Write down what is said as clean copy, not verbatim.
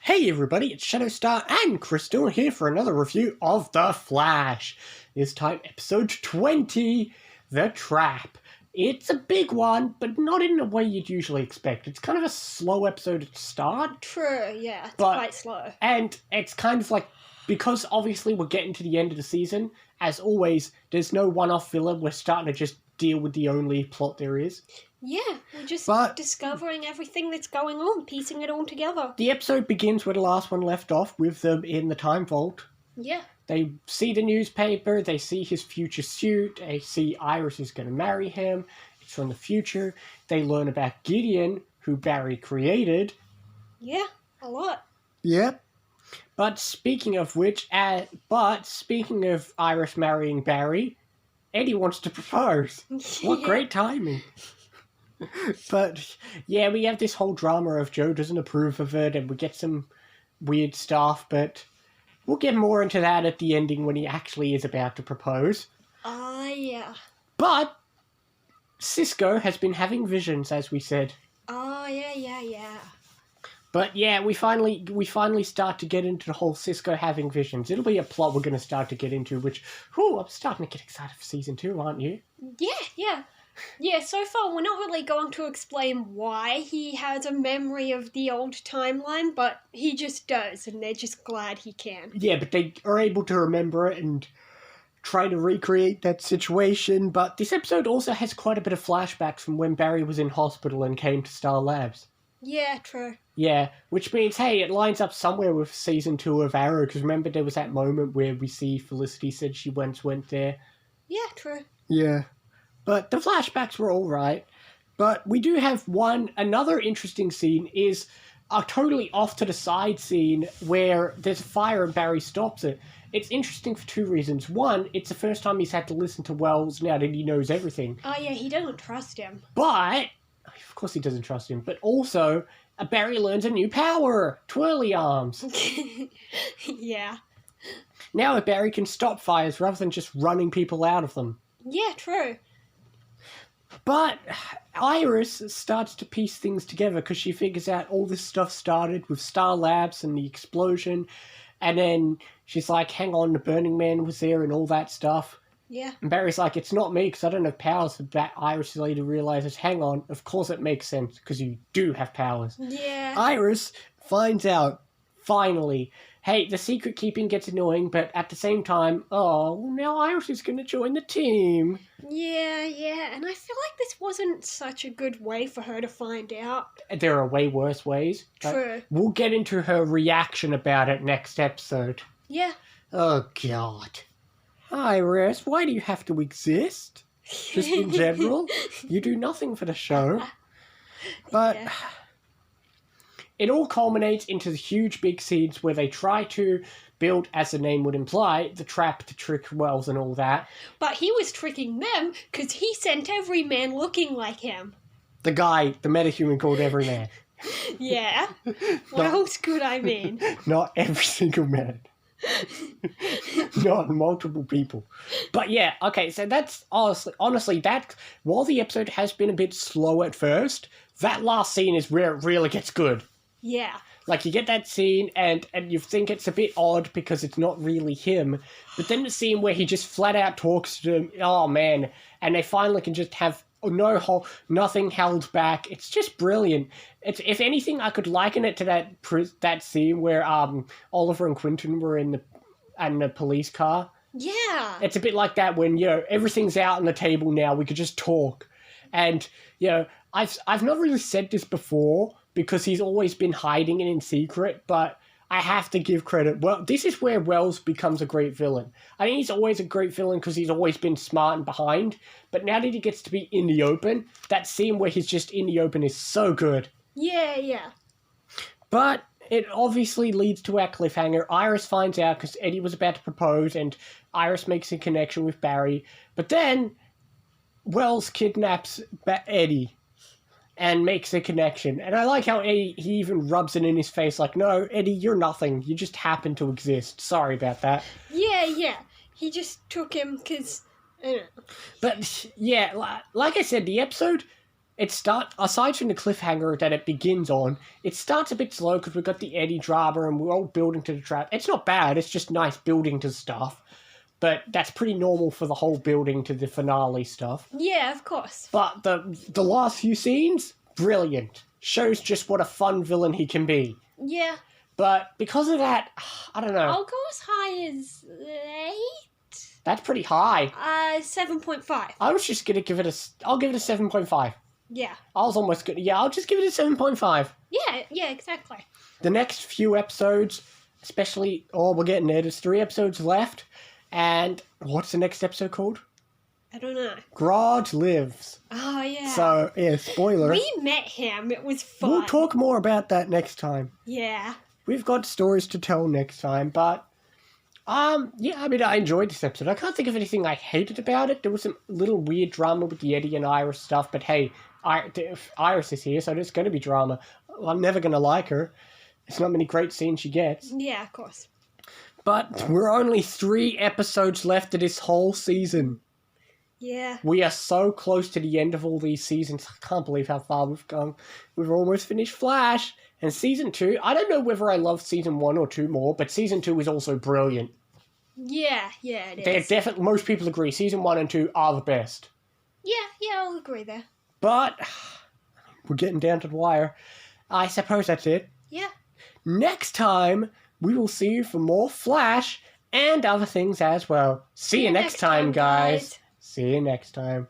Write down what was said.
Hey everybody, it's Shadowstar and Crystal here for another review of The Flash. This time, episode 20, The Trap. It's a big one, but not in the way you'd usually expect. It's kind of a slow episode at the start. True, yeah, it's quite slow. And it's kind of like, because obviously we're getting to the end of the season, as always, there's no one-off filler. We're starting to just deal with the only plot there is. Yeah, we're just discovering everything that's going on, piecing it all together. The episode begins where the last one left off, with them in the time vault. Yeah. They see the newspaper, they see his future suit, they see Iris is going to marry him, it's from the future. They learn about Gideon, who Barry created. Yeah, a lot. Yep. But speaking of which, speaking of Iris marrying Barry, Eddie wants to propose. What great timing. But, yeah, we have this whole drama of Joe doesn't approve of it, and we get some weird stuff, but we'll get more into that at the ending when he actually is about to propose. Yeah. But Cisco has been having visions, as we said. Yeah. But, yeah, we finally start to get into the whole Cisco having visions. It'll be a plot we're going to start to get into, which, I'm starting to get excited for Season 2, aren't you? Yeah. Yeah, so far we're not really going to explain why he has a memory of the old timeline, but he just does, and they're just glad he can. Yeah, but they are able to remember it and try to recreate that situation, but this episode also has quite a bit of flashbacks from when Barry was in hospital and came to Star Labs. Yeah, true. Yeah, which means, hey, it lines up somewhere with Season 2 of Arrow, because remember there was that moment where we see Felicity said she once went there? Yeah, true. Yeah. But the flashbacks were all right. But we do have another interesting scene is a totally off to the side scene where there's a fire and Barry stops it. It's interesting for two reasons. One, it's the first time he's had to listen to Wells now that he knows everything. Oh yeah, he doesn't trust him. But, of course he doesn't trust him, but also Barry learns a new power, twirly arms. Yeah. Now Barry can stop fires rather than just running people out of them. Yeah, true. But Iris starts to piece things together because she figures out all this stuff started with Star Labs and the explosion. And then she's like, hang on, the Burning Man was there and all that stuff. Yeah. And Barry's like, it's not me because I don't have powers. But Iris later realizes, hang on, of course it makes sense because you do have powers. Yeah. Iris finds out, finally, hey, the secret keeping gets annoying, but at the same time, now Iris is going to join the team. Yeah, and I feel like this wasn't such a good way for her to find out. There are way worse ways. True. We'll get into her reaction about it next episode. Yeah. Oh, God. Iris, why do you have to exist? Just in general? You do nothing for the show. But yeah. It all culminates into the huge big scenes where they try to build, as the name would imply, the trap to trick Wells and all that. But he was tricking them because he sent every man looking like him. The guy, the metahuman called Everyman. Yeah. What else could I mean? Not every single man. Not multiple people. But yeah, okay, so that's honestly, that, while the episode has been a bit slow at first, that last scene is where it really gets good. Yeah. Like, you get that scene, and you think it's a bit odd because it's not really him, but then the scene where he just flat out talks to them, oh man, and they finally can just have nothing held back. It's just brilliant. It's, if anything, I could liken it to that scene where Oliver and Quentin were in the police car. Yeah. It's a bit like that when, everything's out on the table now, we could just talk. And, I've not really said this before because he's always been hiding it in secret, but I have to give credit. Well, this is where Wells becomes a great villain. I think he's always a great villain because he's always been smart and behind, but now that he gets to be in the open, that scene where he's just in the open is so good. Yeah. But it obviously leads to our cliffhanger. Iris finds out because Eddie was about to propose, and Iris makes a connection with Barry, but then Wells kidnaps Eddie and makes a connection. And I like how he even rubs it in his face like, no, Eddie, you're nothing. You just happen to exist. Sorry about that. Yeah. He just took him because, I don't know. But, yeah, like I said, the episode aside from the cliffhanger that it begins on, it starts a bit slow because we've got the Eddie drama and we're all building to the trap. It's not bad, it's just nice building to stuff. But that's pretty normal for the whole building to the finale stuff. Yeah, of course. But the last few scenes, brilliant. Shows just what a fun villain he can be. Yeah. But because of that, I don't know. I'll go as high as 8. That's pretty high. 7.5. I was just gonna give it I'll give it a 7.5. Yeah. I was almost good. Yeah, I'll just give it a 7.5. Yeah, exactly. The next few episodes, especially, we're getting there. There's 3 episodes left. And what's the next episode called? I don't know. Garage Lives. Oh, yeah. So, yeah, spoiler. We met him. It was fun. We'll talk more about that next time. Yeah. We've got stories to tell next time, but yeah, I mean, I enjoyed this episode. I can't think of anything I hated about it. There was some little weird drama with the Eddie and Iris stuff, but hey, Iris is here, so there's going to be drama. I'm never going to like her. It's not many great scenes she gets. Yeah, of course. But we're only 3 episodes left of this whole season. Yeah. We are so close to the end of all these seasons. I can't believe how far we've gone. We've almost finished Flash. And season 2, I don't know whether I love season 1 or 2 more, but season 2 is also brilliant. Yeah, it is. They're definitely, most people agree, season 1 and 2 are the best. Yeah, I'll agree there. But we're getting down to the wire. I suppose that's it. Yeah. Next time, we will see you for more Flash and other things as well. See you next time, guys. See you next time.